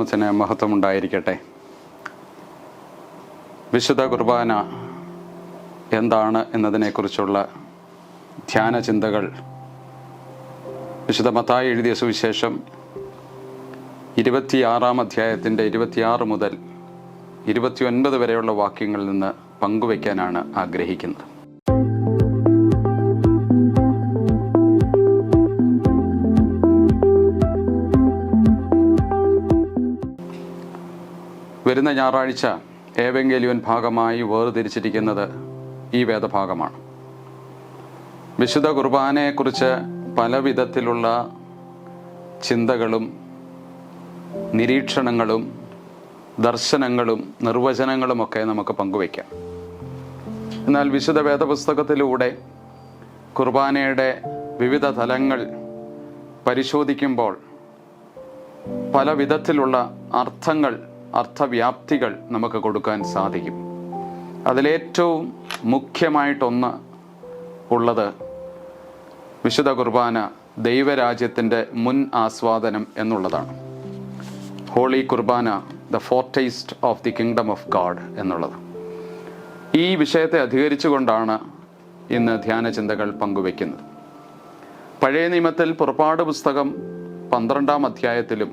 നാമത്തിന് മഹത്വമുണ്ടായിരിക്കട്ടെ. വിശുദ്ധ കുർബാന എന്താണ് എന്നതിനെക്കുറിച്ചുള്ള ധ്യാന ചിന്തകൾ വിശുദ്ധ മത്തായി എഴുതിയ സുവിശേഷം 26-ാം അധ്യായത്തിൻ്റെ 26 മുതൽ 29 വരെയുള്ള വാക്യങ്ങളിൽ നിന്ന് പങ്കുവയ്ക്കാനാണ് ആഗ്രഹിക്കുന്നത്. വരുന്ന ഞായറാഴ്ച ഏവെങ്കേലിയോൻ ഭാഗമായി വേർതിരിച്ചിരിക്കുന്നത് ഈ വേദഭാഗമാണ്. വിശുദ്ധ കുർബാനയെക്കുറിച്ച് പല വിധത്തിലുള്ള ചിന്തകളും നിരീക്ഷണങ്ങളും ദർശനങ്ങളും നിർവചനങ്ങളുമൊക്കെ നമുക്ക് പങ്കുവയ്ക്കാം. എന്നാൽ വിശുദ്ധ വേദപുസ്തകത്തിലൂടെ കുർബാനയുടെ വിവിധ തലങ്ങൾ പരിശോധിക്കുമ്പോൾ പല വിധത്തിലുള്ള അർത്ഥവ്യാപ്തികൾ നമുക്ക് കൊടുക്കാൻ സാധിക്കും. അതിലേറ്റവും മുഖ്യമായിട്ടൊന്ന് ഉള്ളത് വിശുദ്ധ കുർബാന ദൈവരാജ്യത്തിൻ്റെ മുൻ ആസ്വാദനം എന്നുള്ളതാണ്. Holy Qurbana, the foretaste of the kingdom of God എന്നുള്ളത്. ഈ വിഷയത്തെ അധികരിച്ചുകൊണ്ടാണ് ഇന്ന് ധ്യാന ചിന്തകൾ പങ്കുവയ്ക്കുന്നത്. പഴയ നിയമത്തിൽ പുറപ്പാട് പുസ്തകം 12-ാം അധ്യായത്തിലും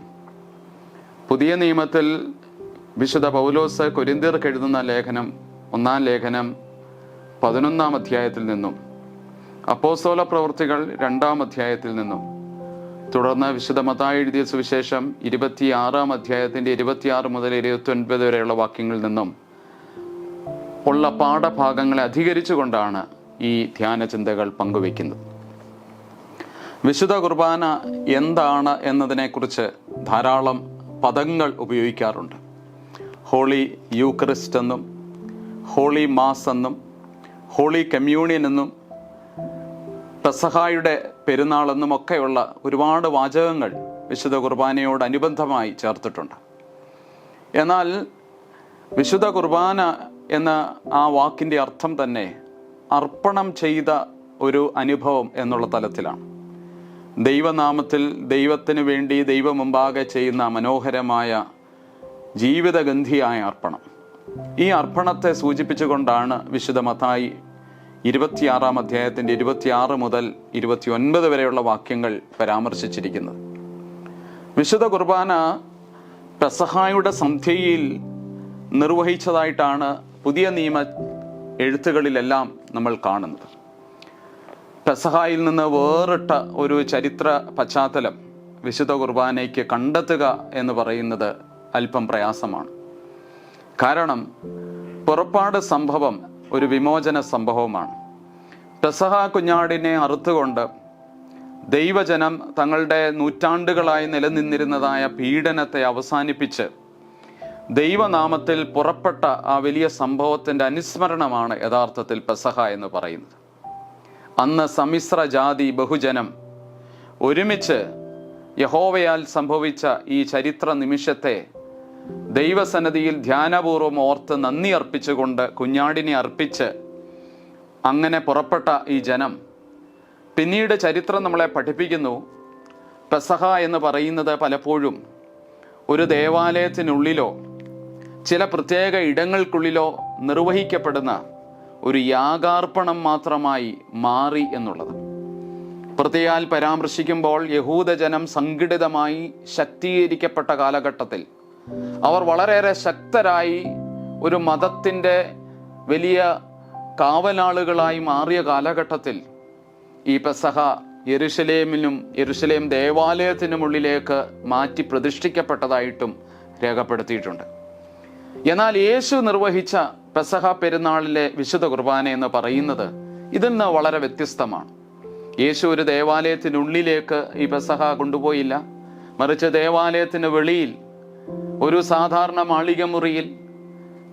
പുതിയ നിയമത്തിൽ വിശുദ്ധ പൗലോസ് കൊരിന്ത്യർക്ക് എഴുതുന്ന ലേഖനം 1-ാം ലേഖനം 11-ാം അധ്യായത്തിൽ നിന്നും അപ്പോസ്തല പ്രവൃത്തികൾ 2-ാം അധ്യായത്തിൽ നിന്നും തുടർന്ന് വിശുദ്ധ മത്തായി എഴുതിയ സുവിശേഷം 26-ാം അധ്യായത്തിൻ്റെ 26 മുതൽ 29 വരെയുള്ള വാക്യങ്ങളിൽ നിന്നും ഉള്ള പാഠഭാഗങ്ങളെ അധികരിച്ചുകൊണ്ടാണ് ഈ ധ്യാന ചിന്തകൾ പങ്കുവയ്ക്കുന്നത്. വിശുദ്ധ കുർബാന എന്താണ് എന്നതിനെക്കുറിച്ച് ധാരാളം പദങ്ങൾ ഉപയോഗിക്കാറുണ്ട്. ഹോളി യൂക്കറിസ്റ്റ് എന്നും ഹോളി മാസ് എന്നും ഹോളി കമ്മ്യൂണിയൻ എന്നും പെസഹായുടെ പെരുന്നാളെന്നും ഒക്കെയുള്ള ഒരുപാട് വാചകങ്ങൾ വിശുദ്ധ കുർബാനയോടനുബന്ധമായി ചേർത്തിട്ടുണ്ട്. എന്നാൽ വിശുദ്ധ കുർബാന എന്ന ആ വാക്കിൻ്റെ അർത്ഥം തന്നെ അർപ്പണം ചെയ്ത ഒരു അനുഭവം എന്നുള്ള തലത്തിലാണ്. ദൈവനാമത്തിൽ ദൈവത്തിന് വേണ്ടി ദൈവമുമ്പാകെ ചെയ്യുന്ന മനോഹരമായ ജീവിതഗന്ധിയായ അർപ്പണം. ഈ അർപ്പണത്തെ സൂചിപ്പിച്ചുകൊണ്ടാണ് വിശുദ്ധ മത്തായി 26-ാം അധ്യായത്തിൻ്റെ 26 മുതൽ 29 വരെയുള്ള വാക്യങ്ങൾ പരാമർശിച്ചിരിക്കുന്നത്. വിശുദ്ധ കുർബാന പെസഹായുടെ സന്ധ്യയിൽ നിർവഹിച്ചതായിട്ടാണ് പുതിയ നിയമ എഴുത്തുകളിലെല്ലാം നമ്മൾ കാണുന്നത്. പെസഹായിൽ നിന്ന് വേറിട്ട ഒരു ചരിത്ര പശ്ചാത്തലം വിശുദ്ധ കുർബാനയ്ക്ക് കണ്ടെത്തുക എന്ന് പറയുന്നത് അല്പം പ്രയാസമാണ്. കാരണം പുറപ്പാട് സംഭവം ഒരു വിമോചന സംഭവമാണ്. പെസഹ കുഞ്ഞാടിനെ അറുത്തുകൊണ്ട് ദൈവജനം തങ്ങളുടെ നൂറ്റാണ്ടുകളായി നിലനിന്നിരുന്നതായ പീഡനത്തെ അവസാനിപ്പിച്ച് ദൈവനാമത്തിൽ പുറപ്പെട്ട ആ വലിയ സംഭവത്തിൻ്റെ അനുസ്മരണമാണ് യഥാർത്ഥത്തിൽ പെസഹ എന്ന് പറയുന്നത്. അന്ന് സമ്മിശ്ര ജാതി ബഹുജനം ഒരുമിച്ച് യഹോവയാൽ സംഭവിച്ച ഈ ചരിത്ര നിമിഷത്തെ ദൈവസന്നിധിയിൽ ധ്യാനപൂർവ്വം ഓർത്ത് നന്ദി അർപ്പിച്ചുകൊണ്ട് കുഞ്ഞാടിനെ അർപ്പിച്ച് അങ്ങനെ പുറപ്പെട്ട ഈ ജനം പിന്നീട് ചരിത്രം നമ്മളെ പഠിപ്പിക്കുന്നു. പെസഹ എന്ന് പറയുന്നത് പലപ്പോഴും ഒരു ദേവാലയത്തിനുള്ളിലോ ചില പ്രത്യേക ഇടങ്ങൾക്കുള്ളിലോ നിർവഹിക്കപ്പെടുന്ന ഒരു യാഗാർപ്പണം മാത്രമായി മാറി എന്നുള്ളത്. പ്രത്യേകാൽ പരാമർശിക്കുമ്പോൾ യഹൂദജനം സംഘടിതമായി ശക്തീകരിക്കപ്പെട്ട കാലഘട്ടത്തിൽ അവർ വളരെയേറെ ശക്തരായി ഒരു മതത്തിൻ്റെ വലിയ കാവലാളുകളായി മാറിയ കാലഘട്ടത്തിൽ ഈ പെസഹ യെരുശലേം ദേവാലയത്തിനുമുള്ളിലേക്ക് മാറ്റി പ്രതിഷ്ഠിക്കപ്പെട്ടതായിട്ടും രേഖപ്പെടുത്തിയിട്ടുണ്ട്. എന്നാൽ യേശു നിർവഹിച്ച പെസഹ പെരുന്നാളിലെ വിശുദ്ധ കുർബാന എന്ന് പറയുന്നത് ഇതിൽ നിന്ന് വളരെ വ്യത്യസ്തമാണ്. യേശു ഒരു ദേവാലയത്തിനുള്ളിലേക്ക് ഈ പെസഹ കൊണ്ടുപോയില്ല. മറിച്ച് ദേവാലയത്തിന് വെളിയിൽ ഒരു സാധാരണ മാളിക മുറിയിൽ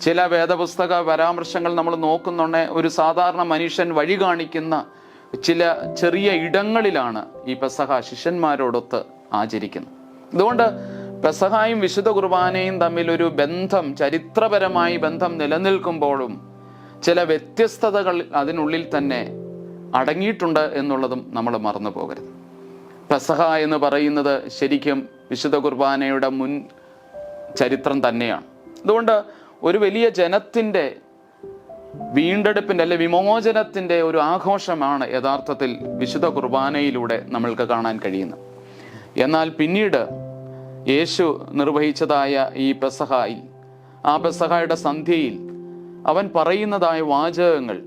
ചില വേദപുസ്തക പരാമർശങ്ങൾ നമ്മൾ നോക്കുന്നുണ്ടെ ഒരു സാധാരണ മനുഷ്യൻ വഴി കാണിക്കുന്ന ചില ചെറിയ ഇടങ്ങളിലാണ് ഈ പെസഹ ശിഷ്യന്മാരോടൊത്ത് ആചരിക്കുന്നത്. അതുകൊണ്ട് പെസഹായും വിശുദ്ധ കുർബാനയും തമ്മിൽ ഒരു ബന്ധം, ചരിത്രപരമായി ബന്ധം നിലനിൽക്കുമ്പോഴും ചില വ്യത്യസ്തതകൾ അതിനുള്ളിൽ തന്നെ അടങ്ങിയിട്ടുണ്ട് എന്നുള്ളതും നമ്മൾ മറന്നു പോകരുത്. പെസഹ എന്ന് പറയുന്നത് ശരിക്കും വിശുദ്ധ കുർബാനയുടെ മുൻ ചരിത്രം തന്നെയാണ്. അതുകൊണ്ട് ഒരു വലിയ ജനത്തിൻ്റെ വീണ്ടെടുപ്പിൻ്റെ അല്ലെ വിമോചനത്തിൻ്റെ ഒരു ആഘോഷമാണ് യഥാർത്ഥത്തിൽ വിശുദ്ധ കുർബാനയിലൂടെ നമ്മൾക്ക് കാണാൻ കഴിയുന്നത്. എന്നാൽ പിന്നീട് യേശു നിർവഹിച്ചതായ ഈ പെസഹായിൽ, ആ പെസഹായുടെ സന്ധ്യയിൽ അവൻ പറയുന്നതായ വാചകങ്ങൾ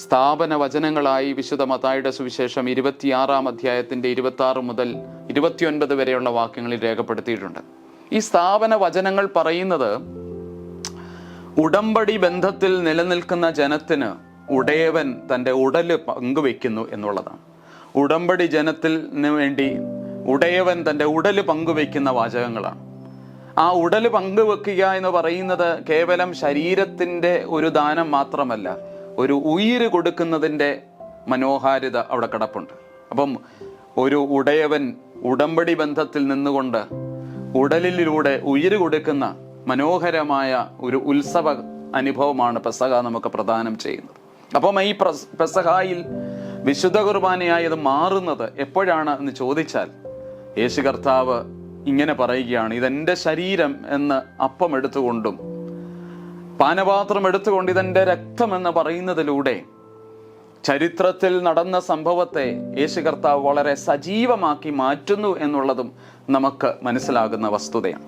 സ്ഥാപന വചനങ്ങളായി വിശുദ്ധ മത്തായിയുടെ സുവിശേഷം 26-ാം അധ്യായത്തിൻ്റെ 26 മുതൽ 29 വരെയുള്ള വാക്യങ്ങളിൽ രേഖപ്പെടുത്തിയിട്ടുണ്ട്. ഈ സ്ഥാപന വചനങ്ങൾ പറയുന്നത് ഉടമ്പടി ബന്ധത്തിൽ നിലനിൽക്കുന്ന ജനത്തിന് ഉടയവൻ തൻ്റെ ഉടല് പങ്കുവെക്കുന്നു എന്നുള്ളതാണ്. ഉടമ്പടി ജനത്തിന് വേണ്ടി ഉടയവൻ തൻ്റെ ഉടല് പങ്കുവെക്കുന്ന വാചകങ്ങളാണ്. ആ ഉടല് പങ്കുവെക്കുക എന്ന് പറയുന്നത് കേവലം ശരീരത്തിൻ്റെ ഒരു ദാനം മാത്രമല്ല, ഒരു ഉയിര് കൊടുക്കുന്നതിൻ്റെ മനോഹാരിത അവിടെ കിടപ്പുണ്ട്. അപ്പം ഒരു ഉടയവൻ ഉടമ്പടി ബന്ധത്തിൽ നിന്നുകൊണ്ട് ഉടലിലൂടെ ഉയിര് കൊടുക്കുന്ന മനോഹരമായ ഒരു ഉത്സവ അനുഭവമാണ് പെസഹ നമുക്ക് പ്രദാനം ചെയ്യുന്നത്. അപ്പം ഈ പെസഹായിൽ വിശുദ്ധ കുർബാനയായി അത് മാറുന്നത് എപ്പോഴാണ് എന്ന് ചോദിച്ചാൽ, യേശു കർത്താവ് ഇങ്ങനെ പറയുകയാണ്, ഇതെൻ്റെ ശരീരം എന്ന് അപ്പം എടുത്തുകൊണ്ടും പാനപാത്രം എടുത്തുകൊണ്ട് ഇതെൻ്റെ രക്തം എന്ന് പറയുന്നതിലൂടെ ചരിത്രത്തിൽ നടന്ന സംഭവത്തെ യേശു കർത്താവ് വളരെ സജീവമാക്കി മാറ്റുന്നു എന്നുള്ളതും നമുക്ക് മനസ്സിലാകുന്ന വസ്തുതയാണ്.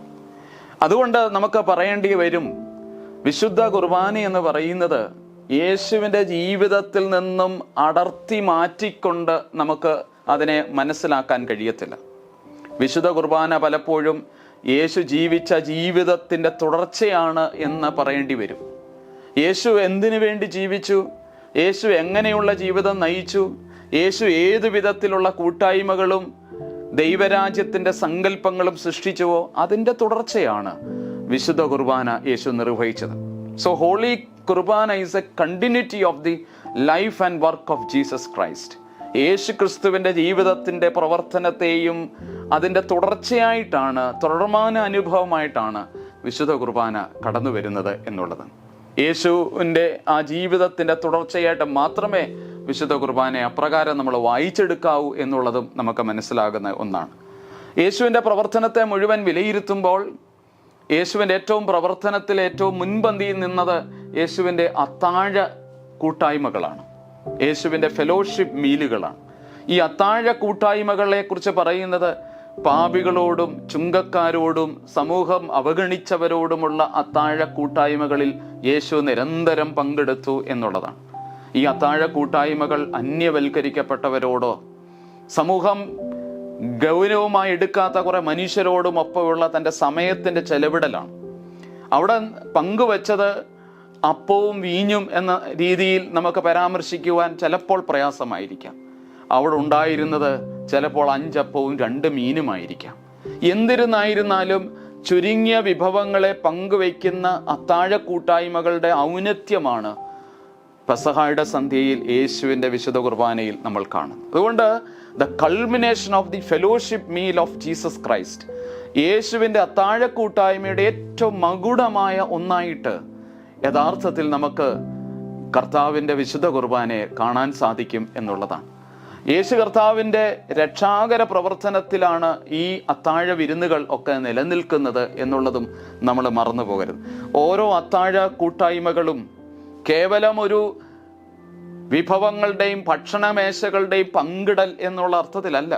അതുകൊണ്ട് നമുക്ക് പറയേണ്ടി വരും, വിശുദ്ധ കുർബാന എന്ന് പറയുന്നത് യേശുവിൻ്റെ ജീവിതത്തിൽ നിന്നും അടർത്തി മാറ്റിക്കൊണ്ട് നമുക്ക് അതിനെ മനസ്സിലാക്കാൻ കഴിയത്തില്ല. വിശുദ്ധ കുർബാന പലപ്പോഴും യേശു ജീവിച്ച ജീവിതത്തിൻ്റെ തുടർച്ചയാണ് എന്ന് പറയേണ്ടി വരും. യേശു എന്തിനു വേണ്ടി ജീവിച്ചു, യേശു എങ്ങനെയുള്ള ജീവിതം നയിച്ചു, യേശു ഏതു വിധത്തിലുള്ള കൂട്ടായ്മകളും ദൈവരാജ്യത്തിൻ്റെ സങ്കല്പങ്ങളും സൃഷ്ടിച്ചുവോ അതിൻ്റെ തുടർച്ചയാണ് വിശുദ്ധ കുർബാന യേശു നിർവഹിച്ചത്. So holy Qurbana is a continuity of the life and work of Jesus Christ. യേശു ക്രിസ്തുവിൻ്റെ ജീവിതത്തിൻ്റെ പ്രവർത്തനത്തെയും അതിൻ്റെ തുടർച്ചയായിട്ടാണ്, തുടർമാന അനുഭവമായിട്ടാണ് വിശുദ്ധ കുർബാന കടന്നു വരുന്നത് എന്നുള്ളത്. യേശുവിൻ്റെ ആ ജീവിതത്തിൻ്റെ തുടർച്ചയായിട്ട് മാത്രമേ വിശുദ്ധ കുർബാനയെ അപ്രകാരം നമ്മൾ വായിച്ചെടുക്കാവൂ എന്നുള്ളതും നമുക്ക് മനസ്സിലാകുന്ന ഒന്നാണ്. യേശുവിൻ്റെ പ്രവർത്തനത്തെ മുഴുവൻ വിലയിരുത്തുമ്പോൾ യേശുവിൻ്റെ ഏറ്റവും പ്രവർത്തനത്തിൽ ഏറ്റവും മുൻപന്തിയിൽ നിന്നത് യേശുവിൻ്റെ അത്താഴ കൂട്ടായ്മകളാണ്, യേശുവിൻ്റെ ഫെലോഷിപ്പ് മീലുകളാണ്. ഈ അത്താഴ കൂട്ടായ്മകളെ കുറിച്ച് പറയുന്നത് പാപികളോടും ചുങ്കക്കാരോടും സമൂഹം അവഗണിച്ചവരോടുമുള്ള അത്താഴ കൂട്ടായ്മകളിൽ യേശു നിരന്തരം പങ്കെടുത്തു എന്നുള്ളതാണ്. ഈ അത്താഴ കൂട്ടായ്മകൾ അന്യവൽക്കരിക്കപ്പെട്ടവരോടോ സമൂഹം ഗൗരവമായി എടുക്കാത്ത കുറെ മനുഷ്യരോടും ഒപ്പമുള്ള തൻ്റെ സമയത്തിൻ്റെ ചെലവിടലാണ്. അവിടെ പങ്കുവെച്ചത് അപ്പവും വീഞ്ഞും എന്ന രീതിയിൽ നമുക്ക് പരാമർശിക്കുവാൻ ചിലപ്പോൾ പ്രയാസമായിരിക്കാം. അവിടെ ഉണ്ടായിരുന്നത് ചിലപ്പോൾ 5 അപ്പവും 2 മീനുമായിരിക്കാം. എന്തിരുന്നായിരുന്നാലും ചുരുങ്ങിയ വിഭവങ്ങളെ പങ്കുവയ്ക്കുന്ന അത്താഴ കൂട്ടായ്മകളുടെ ഔന്നത്യമാണ് പെസഹായുടെ സന്ധ്യയിൽ യേശുവിൻ്റെ വിശുദ്ധ കുർബാനയിൽ നമ്മൾ കാണുന്നത്. അതുകൊണ്ട് the culmination of the fellowship meal of Jesus Christ, യേശുവിൻ്റെ അത്താഴ കൂട്ടായ്മയുടെ ഏറ്റവും മകുടമായ ഒന്നായിട്ട് യഥാർത്ഥത്തിൽ നമുക്ക് കർത്താവിൻ്റെ വിശുദ്ധ കുർബാനയെ കാണാൻ സാധിക്കും എന്നുള്ളതാണ്. യേശു കർത്താവിൻ്റെ രക്ഷാകര പ്രവർത്തനത്തിലാണ് ഈ അത്താഴ വിരുന്നുകൾ ഒക്കെ നിലനിൽക്കുന്നത് എന്നുള്ളതും നമ്മൾ മറന്നു പോകരുത്. ഓരോ അത്താഴ കൂട്ടായ്മകളും കേവലം ഒരു വിഭവങ്ങളുടെയും ഭക്ഷണമേശകളുടെയും പങ്കിടൽ എന്നുള്ള അർത്ഥത്തിലല്ല,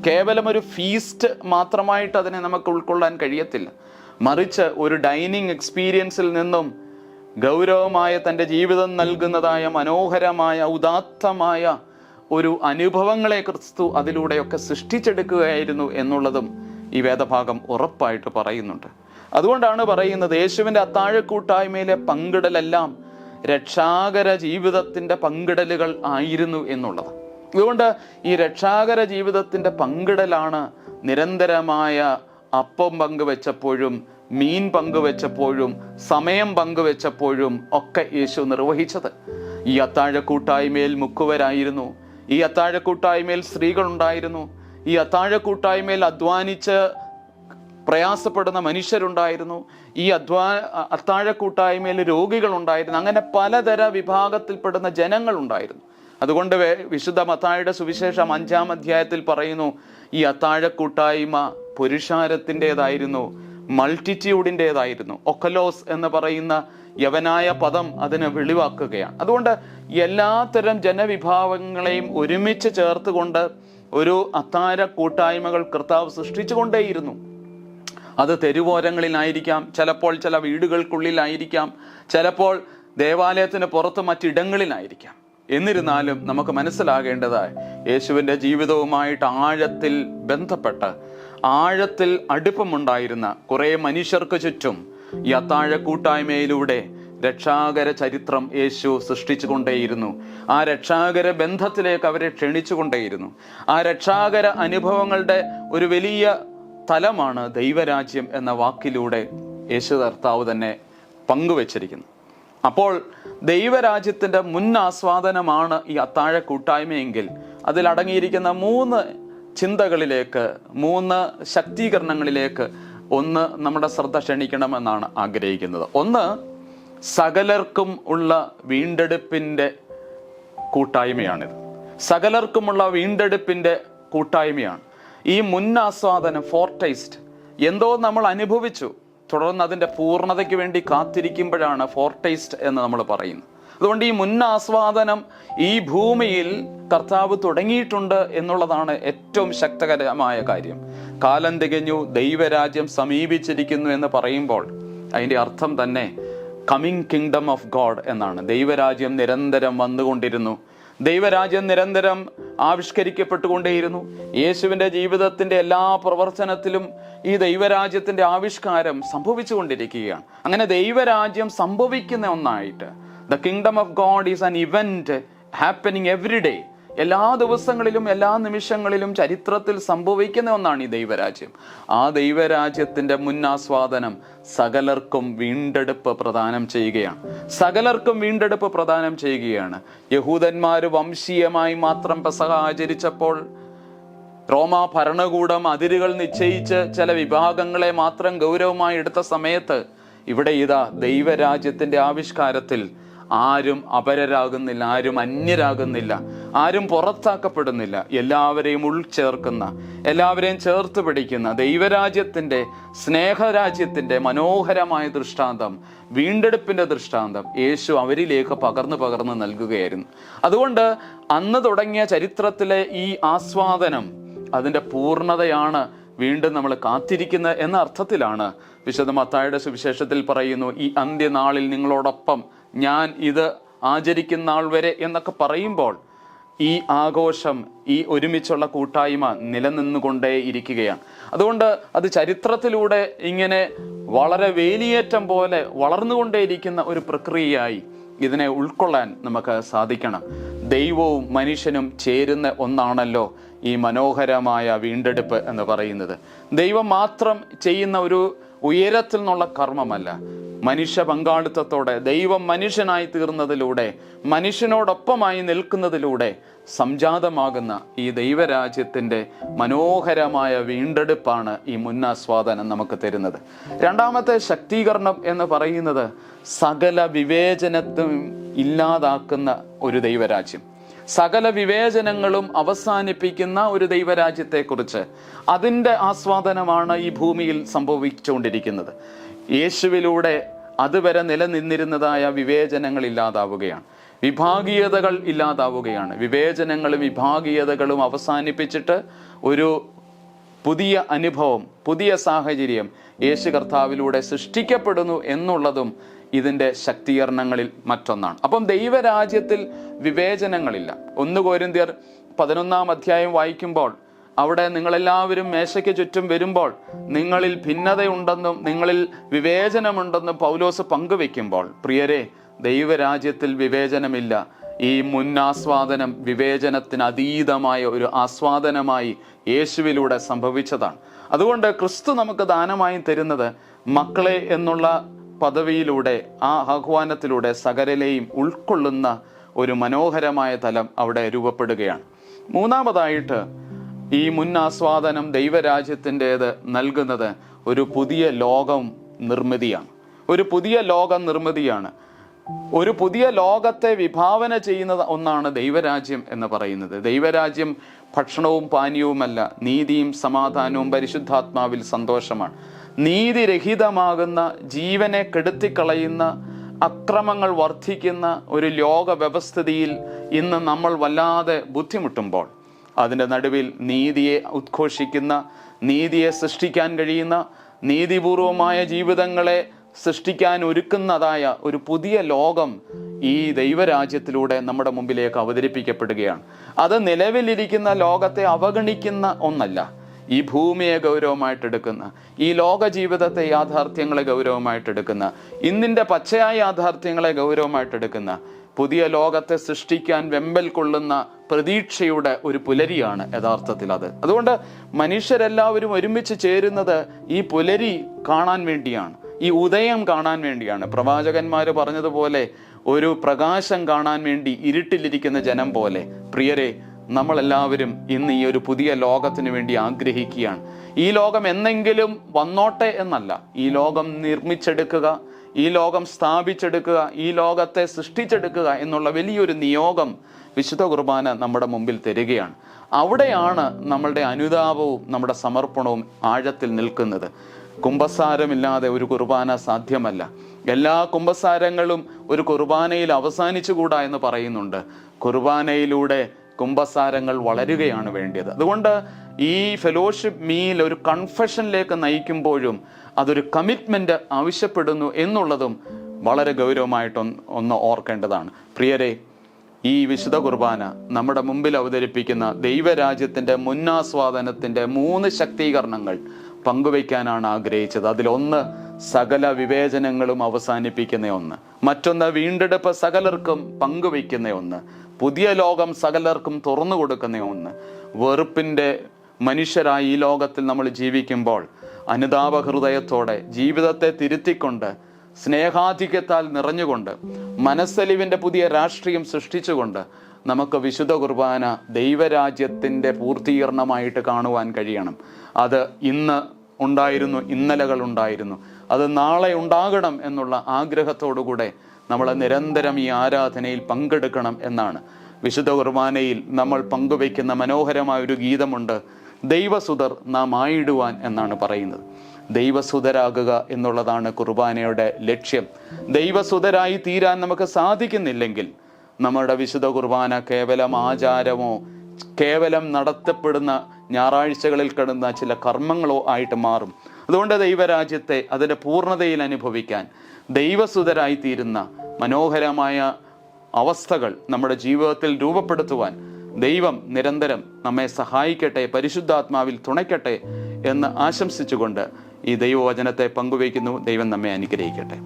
കേവലം ഒരു ഫീസ്റ്റ് മാത്രമായിട്ട് അതിനെ നമുക്ക് ഉൾക്കൊള്ളാൻ കഴിയത്തില്ല. മറിച്ച് ഒരു ഡൈനിങ് എക്സ്പീരിയൻസിൽ നിന്നും ഗൗരവമായ തൻ്റെ ജീവിതം നൽകുന്നതായ മനോഹരമായ ഉദാത്തമായ ഒരു അനുഭവങ്ങളെ ക്രിസ്തു അതിലൂടെയൊക്കെ സൃഷ്ടിച്ചെടുക്കുകയായിരുന്നു എന്നുള്ളതും ഈ വേദഭാഗം ഉറപ്പായിട്ട് പറയുന്നുണ്ട്. അതുകൊണ്ടാണ് പറയുന്നത് യേശുവിൻ്റെ അത്താഴ കൂട്ടായ്മയിലെ പങ്കിടലെല്ലാം രക്ഷാകര ജീവിതത്തിൻ്റെ പങ്കിടലുകൾ ആയിരുന്നു എന്നുള്ളത്. അതുകൊണ്ട് ഈ രക്ഷാകര ജീവിതത്തിൻ്റെ പങ്കിടലാണ് നിരന്തരമായ അപ്പം പങ്കുവെച്ചപ്പോഴും മീൻ പങ്കുവെച്ചപ്പോഴും സമയം പങ്കുവെച്ചപ്പോഴും ഒക്കെ യേശു നിർവഹിച്ചത്. ഈ അത്താഴ കൂട്ടായ്മയിൽ മുക്കുവരായിരുന്നു, ഈ അത്താഴ കൂട്ടായ്മയിൽ സ്ത്രീകളുണ്ടായിരുന്നു, ഈ അത്താഴ കൂട്ടായ്മയിൽ അധ്വാനിച്ച് പ്രയാസപ്പെടുന്ന മനുഷ്യരുണ്ടായിരുന്നു, ഈ അത്താഴ കൂട്ടായ്മയിൽ രോഗികളുണ്ടായിരുന്നു, അങ്ങനെ പലതര വിഭാഗത്തിൽപ്പെടുന്ന ജനങ്ങളുണ്ടായിരുന്നു. അതുകൊണ്ട് വിശുദ്ധ മത്തായിയുടെ സുവിശേഷം 5-ാം അധ്യായത്തിൽ പറയുന്നു, ഈ അത്താഴ കൂട്ടായ്മ പുരുഷാരത്തിൻ്റെതായിരുന്നു, മൾട്ടിറ്റ്യൂഡിൻ്റെതായിരുന്നു. ഒക്കലോസ് എന്ന് പറയുന്ന യവനായ പദം അതിനെ വെളിവാക്കുകയാണ്. അതുകൊണ്ട് എല്ലാത്തരം ജനവിഭാഗങ്ങളെയും ഒരുമിച്ച് ചേർത്തുകൊണ്ട് ഒരു അത്താഴ കൂട്ടായ്മകൾ കർത്താവ് സൃഷ്ടിച്ചുകൊണ്ടേയിരുന്നു. അത് തെരുവോരങ്ങളിലായിരിക്കാം, ചിലപ്പോൾ ചില വീടുകൾക്കുള്ളിലായിരിക്കാം, ചിലപ്പോൾ ദേവാലയത്തിന് പുറത്ത് മറ്റിടങ്ങളിലായിരിക്കാം. എന്നിരുന്നാലും നമുക്ക് മനസ്സിലാകേണ്ടതായി യേശുവിൻ്റെ ജീവിതവുമായിട്ട് ആഴത്തിൽ ബന്ധപ്പെട്ട് ആഴത്തിൽ അടുപ്പമുണ്ടായിരുന്ന കുറേ മനുഷ്യർക്ക് ചുറ്റും ഈ അത്താഴ കൂട്ടായ്മയിലൂടെ രക്ഷാകര ചരിത്രം യേശു സൃഷ്ടിച്ചുകൊണ്ടേയിരുന്നു. ആ രക്ഷാകര ബന്ധത്തിലേക്ക് അവരെ ക്ഷണിച്ചുകൊണ്ടേയിരുന്നു. ആ രക്ഷാകര അനുഭവങ്ങളുടെ ഒരു വലിയ തലമാണ് ദൈവരാജ്യം എന്ന വാക്കിലൂടെ യേശു കർത്താവ് തന്നെ പങ്കുവച്ചിരിക്കുന്നത്. അപ്പോൾ ദൈവരാജ്യത്തിൻ്റെ മുൻ ആസ്വാദനമാണ് ഈ അത്താഴ കൂട്ടായ്മയെങ്കിൽ അതിലടങ്ങിയിരിക്കുന്ന 3 ചിന്തകളിലേക്ക്, 3 ശക്തീകരണങ്ങളിലേക്ക് ഒന്ന് നമ്മുടെ ശ്രദ്ധ ക്ഷണിക്കണമെന്നാണ് ആഗ്രഹിക്കുന്നത്. ഒന്ന്, സകലർക്കും ഉള്ള വീണ്ടെടുപ്പിൻ്റെ കൂട്ടായ്മയാണിത്. സകലർക്കുമുള്ള വീണ്ടെടുപ്പിൻ്റെ കൂട്ടായ്മയാണ് ഈ മുന്നാസ്വാദനം. ഫോർടേസ്റ്റ് എന്തോ നമ്മൾ അനുഭവിച്ചു, തുടർന്ന് അതിൻ്റെ പൂർണ്ണതയ്ക്ക് വേണ്ടി കാത്തിരിക്കുമ്പോഴാണ് ഫോർടേസ്റ്റ് എന്ന് നമ്മൾ പറയുന്നത്. അതുകൊണ്ട് ഈ മുന്നാസ്വാദനം ഈ ഭൂമിയിൽ കർത്താവ് തുടങ്ങിയിട്ടുണ്ട് എന്നുള്ളതാണ് ഏറ്റവും ശക്തകരമായ കാര്യം. കാലം തികഞ്ഞു, ദൈവരാജ്യം സമീപിച്ചിരിക്കുന്നു എന്ന് പറയുമ്പോൾ അതിൻ്റെ അർത്ഥം തന്നെ കമ്മിങ് കിങ്ഡം ഓഫ് ഗോഡ് എന്നാണ്. ദൈവരാജ്യം നിരന്തരം വന്നുകൊണ്ടിരുന്നു, ദൈവരാജ്യം നിരന്തരം ആവിഷ്കരിക്കപ്പെട്ടുകൊണ്ടേയിരുന്നു. യേശുവിൻ്റെ ജീവിതത്തിൻ്റെ എല്ലാ പ്രവർത്തനത്തിലും ഈ ദൈവരാജ്യത്തിൻ്റെ ആവിഷ്കാരം സംഭവിച്ചുകൊണ്ടിരിക്കുകയാണ്. അങ്ങനെ ദൈവരാജ്യം സംഭവിക്കുന്ന ഒന്നായിട്ട്, the kingdom of God is an event happening every day. എല്ലാ ദിവസങ്ങളിലും എല്ലാ നിമിഷങ്ങളിലും ചരിത്രത്തിൽ സംഭവിക്കുന്ന ഒന്നാണ് ഈ ദൈവരാജ്യം. ആ ദൈവരാജ്യത്തിൻ്റെ മുന്നാസ്വാദനം സകലർക്കും വീണ്ടെടുപ്പ് പ്രദാനം ചെയ്യുകയാണ്. സകലർക്കും വീണ്ടെടുപ്പ് പ്രദാനം ചെയ്യുകയാണ്. യഹൂദന്മാർ വംശീയമായി മാത്രം പെസഹ ആചരിച്ചപ്പോൾ, റോമാ ഭരണകൂടം അതിരുകൾ നിശ്ചയിച്ച് ചില വിഭാഗങ്ങളെ മാത്രം ഗൗരവമായി എടുത്ത സമയത്ത്, ഇവിടെ ഇതാ ദൈവരാജ്യത്തിൻ്റെ ആവിഷ്കാരത്തിൽ ആരും അപരരാകുന്നില്ല, ആരും അന്യരാകുന്നില്ല, ആരും പുറത്താക്കപ്പെടുന്നില്ല. എല്ലാവരെയും ഉൾച്ചേർക്കുന്ന, എല്ലാവരെയും ചേർത്ത് പിടിക്കുന്ന ദൈവരാജ്യത്തിൻ്റെ, സ്നേഹരാജ്യത്തിൻ്റെ മനോഹരമായ ദൃഷ്ടാന്തം, വീണ്ടെടുപ്പിൻ്റെ ദൃഷ്ടാന്തം യേശു അവരിലേക്ക് പകർന്നു നൽകുകയായിരുന്നു. അതുകൊണ്ട് അന്ന് തുടങ്ങിയ ചരിത്രത്തിലെ ഈ ആസ്വാദനം അതിൻ്റെ പൂർണ്ണതയാണ് വീണ്ടും നമ്മൾ കാത്തിരിക്കുന്നത് എന്ന അർത്ഥത്തിലാണ് വിശുദ്ധ മത്തായിയുടെ സുവിശേഷത്തിൽ പറയുന്നു, ഈ അന്ത്യനാളിൽ നിങ്ങളോടൊപ്പം ഞാൻ ഇത് ആചരിക്കുന്ന നാൾ വരെ എന്നൊക്കെ പറയുമ്പോൾ ഈ ആഘോഷം, ഈ ഒരുമിച്ചുള്ള കൂട്ടായ്മ നിലനിന്നുകൊണ്ടേ ഇരിക്കുകയാണ്. അതുകൊണ്ട് അത് ചരിത്രത്തിലൂടെ ഇങ്ങനെ വളരെ വേലിയേറ്റം പോലെ വളർന്നുകൊണ്ടേയിരിക്കുന്ന ഒരു പ്രക്രിയയായി ഇതിനെ ഉൾക്കൊള്ളാൻ നമുക്ക് സാധിക്കണം. ദൈവവും മനുഷ്യനും ചേരുന്ന ഒന്നാണല്ലോ ഈ മനോഹരമായ വീണ്ടെടുപ്പ് എന്ന് പറയുന്നത്. ദൈവം മാത്രം ചെയ്യുന്ന ഒരു ഉയരത്തിൽ നിന്നുള്ള കർമ്മമല്ല, മനുഷ്യ പങ്കാളിത്തത്തോടെ ദൈവം മനുഷ്യനായി തീർന്നതിലൂടെ, മനുഷ്യനോടൊപ്പമായി നിൽക്കുന്നതിലൂടെ സംജാതമാകുന്ന ഈ ദൈവരാജ്യത്തിൻ്റെ മനോഹരമായ വീണ്ടെടുപ്പാണ് ഈ മുന്നാസ്വാദനം നമുക്ക് തരുന്നത്. രണ്ടാമത്തെ ശക്തീകരണം എന്ന് പറയുന്നത് സകല വിവേചനത്തും ഇല്ലാതാക്കുന്ന ഒരു ദൈവരാജ്യം. സകല വിവേചനങ്ങളും അവസാനിപ്പിക്കുന്ന ഒരു ദൈവരാജ്യത്തെക്കുറിച്ച്, അതിൻ്റെ ആസ്വാദനമാണ് ഈ ഭൂമിയിൽ സംഭവിച്ചുകൊണ്ടിരിക്കുന്നത്. യേശുവിലൂടെ അതുവരെ നിലനിന്നിരുന്നതായ വിവേചനങ്ങൾ ഇല്ലാതാവുകയാണ്, വിഭാഗീയതകൾ ഇല്ലാതാവുകയാണ്. വിവേചനങ്ങളും വിഭാഗീയതകളും അവസാനിപ്പിച്ചിട്ട് ഒരു പുതിയ അനുഭവം, പുതിയ സാഹചര്യം യേശു കർത്താവിലൂടെ സൃഷ്ടിക്കപ്പെടുന്നു എന്നുള്ളതും ഇതിൻ്റെ ശക്തീകരണങ്ങളിൽ മറ്റൊന്നാണ്. അപ്പം ദൈവരാജ്യത്തിൽ വിവേചനങ്ങളില്ല. 1 കൊരിന്ത്യർ 11 അധ്യായം വായിക്കുമ്പോൾ അവിടെ നിങ്ങളെല്ലാവരും മേശയ്ക്ക് ചുറ്റും വരുമ്പോൾ നിങ്ങളിൽ ഭിന്നതയുണ്ടെന്നും നിങ്ങളിൽ വിവേചനമുണ്ടെന്നും പൗലോസ് പങ്കുവെക്കുമ്പോൾ, പ്രിയരെ, ദൈവരാജ്യത്തിൽ വിവേചനമില്ല. ഈ മുന്നാസ്വാദനം വിവേചനത്തിന് അതീതമായ ഒരു ആസ്വാദനമായി യേശുവിലൂടെ സംഭവിച്ചതാണ്. അതുകൊണ്ട് ക്രിസ്തു നമുക്ക് ദാനമായി തരുന്നത് മക്കളെ എന്നുള്ള പദവിയിലൂടെ, ആ ആഹ്വാനത്തിലൂടെ സകലരെയും ഉൾക്കൊള്ളുന്ന ഒരു മനോഹരമായ തലം അവിടെ രൂപപ്പെടുകയാണ്. മൂന്നാമതായിട്ട് ഈ മുന്നാസ്വാദനം ദൈവരാജ്യത്തിൻ്റേത് നൽകുന്നത് ഒരു പുതിയ ലോകം നിർമ്മിതിയാണ്. ഒരു പുതിയ ലോക നിർമ്മിതിയാണ്. ഒരു പുതിയ ലോകത്തെ വിഭാവന ചെയ്യുന്ന ഒന്നാണ് ദൈവരാജ്യം എന്ന് പറയുന്നത്. ദൈവരാജ്യം ഭക്ഷണവും പാനീയവുമല്ല, നീതിയും സമാധാനവും പരിശുദ്ധാത്മാവിൽ സന്തോഷമാണ്. നീതിരഹിതമാകുന്ന, ജീവനെ കെടുത്തിക്കളയുന്ന, അക്രമങ്ങൾ വർദ്ധിക്കുന്ന ഒരു ലോക വ്യവസ്ഥിതിയിൽ ഇന്ന് നമ്മൾ വല്ലാതെ ബുദ്ധിമുട്ടുമ്പോൾ, അതിൻ്റെ നടുവിൽ നീതിയെ ഉദ്ഘോഷിക്കുന്ന, നീതിയെ സൃഷ്ടിക്കാൻ കഴിയുന്ന, നീതിപൂർവമായ ജീവിതങ്ങളെ സൃഷ്ടിക്കാൻ ഒരുക്കുന്നതായ ഒരു പുതിയ ലോകം ഈ ദൈവരാജ്യത്തിലൂടെ നമ്മുടെ മുമ്പിലേക്ക് അവതരിപ്പിക്കപ്പെടുകയാണ്. അത് നിലവിലിരിക്കുന്ന ലോകത്തെ അവഗണിക്കുന്ന ഒന്നല്ല, ഈ ഭൂമിയെ ഗൗരവമായിട്ടെടുക്കുന്ന, ഈ ലോക ജീവിതത്തെ, യാഥാർത്ഥ്യങ്ങളെ ഗൗരവമായിട്ടെടുക്കുന്ന, ഇന്നിൻ്റെ പച്ചയായ യാഥാർത്ഥ്യങ്ങളെ ഗൗരവമായിട്ടെടുക്കുന്ന, പുതിയ ലോകത്തെ സൃഷ്ടിക്കാൻ വെമ്പൽ കൊള്ളുന്ന പ്രതീക്ഷയുടെ ഒരു പുലരിയാണ് യഥാർത്ഥത്തിൽ അത്. അതുകൊണ്ട് മനുഷ്യരെല്ലാവരും ഒരുമിച്ച് ചേരുന്നത് ഈ പുലരി കാണാൻ വേണ്ടിയാണ്, ഈ ഉദയം കാണാൻ വേണ്ടിയാണ്. പ്രവാചകന്മാർ പറഞ്ഞതുപോലെ ഒരു പ്രകാശം കാണാൻ വേണ്ടി ഇരുട്ടിലിരിക്കുന്ന ജനം പോലെ, പ്രിയരെ, നമ്മളെല്ലാവരും ഇന്ന് ഈ ഒരു പുതിയ ലോകത്തിന് വേണ്ടി ആഗ്രഹിക്കുകയാണ്. ഈ ലോകം എന്നെങ്കിലും വന്നോട്ടെ എന്നല്ല, ഈ ലോകം നിർമ്മിച്ചെടുക്കുക, ഈ ലോകം സ്ഥാപിച്ചെടുക്കുക, ഈ ലോകത്തെ സൃഷ്ടിച്ചെടുക്കുക എന്നുള്ള വലിയൊരു നിയോഗം വിശുദ്ധ കുർബാന നമ്മുടെ മുമ്പിൽ തരികയാണ്. അവിടെയാണ് നമ്മളുടെ അനുതാപവും നമ്മുടെ സമർപ്പണവും ആഴത്തിൽ നിൽക്കുന്നത്. കുമ്പസാരമില്ലാതെ ഒരു കുർബാന സാധ്യമല്ല. എല്ലാ കുമ്പസാരങ്ങളും ഒരു കുർബാനയിൽ അവസാനിച്ചുകൂടാ എന്ന് പറയുന്നുണ്ട്. കുർബാനയിലൂടെ കുമ്പസാരങ്ങൾ വളരുകയാണ് വേണ്ടത്. അതുകൊണ്ട് ഈ ഫെലോഷിപ്പ് മീൽ ഒരു കൺഫെഷനിലേക്ക് നയിക്കുമ്പോഴും അതൊരു കമ്മിറ്റ്മെന്റ് ആവശ്യപ്പെടുന്നു എന്നുള്ളതും വളരെ ഗൗരവമായിട്ടൊന്ന് ഓർക്കേണ്ടതാണ്. പ്രിയരെ, ഈ വിശുദ്ധ കുർബാന നമ്മുടെ മുമ്പിൽ അവതരിപ്പിക്കുന്ന ദൈവരാജ്യത്തിന്റെ മുന്നാസ്വാദനത്തിന്റെ 3 ശക്തീകരണങ്ങൾ പങ്കുവയ്ക്കാനാണ് ആഗ്രഹിച്ചത്. അതിലൊന്ന് സകല വിവേചനങ്ങളും അവസാനിപ്പിക്കുന്ന ഒന്ന്, മറ്റൊന്ന് വീണ്ടെടുപ്പ് സകലർക്കും പങ്കുവയ്ക്കുന്ന ഒന്ന്, പുതിയ ലോകം സകലർക്കും തുറന്നു കൊടുക്കുന്ന ഒന്ന്. വെറുപ്പിന്റെ മനുഷ്യരായി ഈ ലോകത്തിൽ നമ്മൾ ജീവിക്കുമ്പോൾ അനുതാപ ഹൃദയത്തോടെ ജീവിതത്തെ തിരുത്തിക്കൊണ്ട്, സ്നേഹാധിക്യത്താൽ നിറഞ്ഞുകൊണ്ട്, മനസ്സലിവിന്റെ പുതിയ രാഷ്ട്രീയം സൃഷ്ടിച്ചുകൊണ്ട് നമുക്ക് വിശുദ്ധ കുർബാന ദൈവരാജ്യത്തിന്റെ പൂർത്തീകരണമായിട്ട് കാണുവാൻ കഴിയണം. അത് ഇന്ന് ഉണ്ടായിരുന്നു, ഇന്നലകൾ ഉണ്ടായിരുന്നു, അത് നാളെ ഉണ്ടാകണം എന്നുള്ള ആഗ്രഹത്തോടുകൂടെ നമ്മൾ നിരന്തരം ഈ ആരാധനയിൽ പങ്കെടുക്കണം എന്നാണ്. വിശുദ്ധ കുർബാനയിൽ നമ്മൾ പങ്കുവയ്ക്കുന്ന മനോഹരമായ ഒരു ഗീതമുണ്ട്, ദൈവസുതർ നാം ആയിടുവാൻ എന്നാണ് പറയുന്നത്. ദൈവസുതരാകുക എന്നുള്ളതാണ് കുർബാനയുടെ ലക്ഷ്യം. ദൈവസുതരായി തീരാൻ നമുക്ക് സാധിക്കുന്നില്ലെങ്കിൽ നമ്മുടെ വിശുദ്ധ കുർബാന കേവലം ആചാരമോ കേവലം നടത്തപ്പെടുന്ന ഞായറാഴ്ചകളിൽ കിടന്ന ചില കർമ്മങ്ങളോ ആയിട്ട് മാറും. അതുകൊണ്ട് ദൈവരാജ്യത്തെ അതിൻ്റെ പൂർണ്ണതയിൽ അനുഭവിക്കാൻ, ദൈവസുതരായി തീരുന്ന മനോഹരമായ അവസ്ഥകൾ നമ്മുടെ ജീവിതത്തിൽ രൂപപ്പെടുത്തുവാൻ ദൈവം നിരന്തരം നമ്മെ സഹായിക്കട്ടെ, പരിശുദ്ധാത്മാവിൽ തുണയ്ക്കട്ടെ എന്ന് ആശംസിച്ചുകൊണ്ട് ഈ ദൈവവചനത്തെ പങ്കുവയ്ക്കുന്നു. ദൈവം നമ്മെ അനുഗ്രഹിക്കട്ടെ.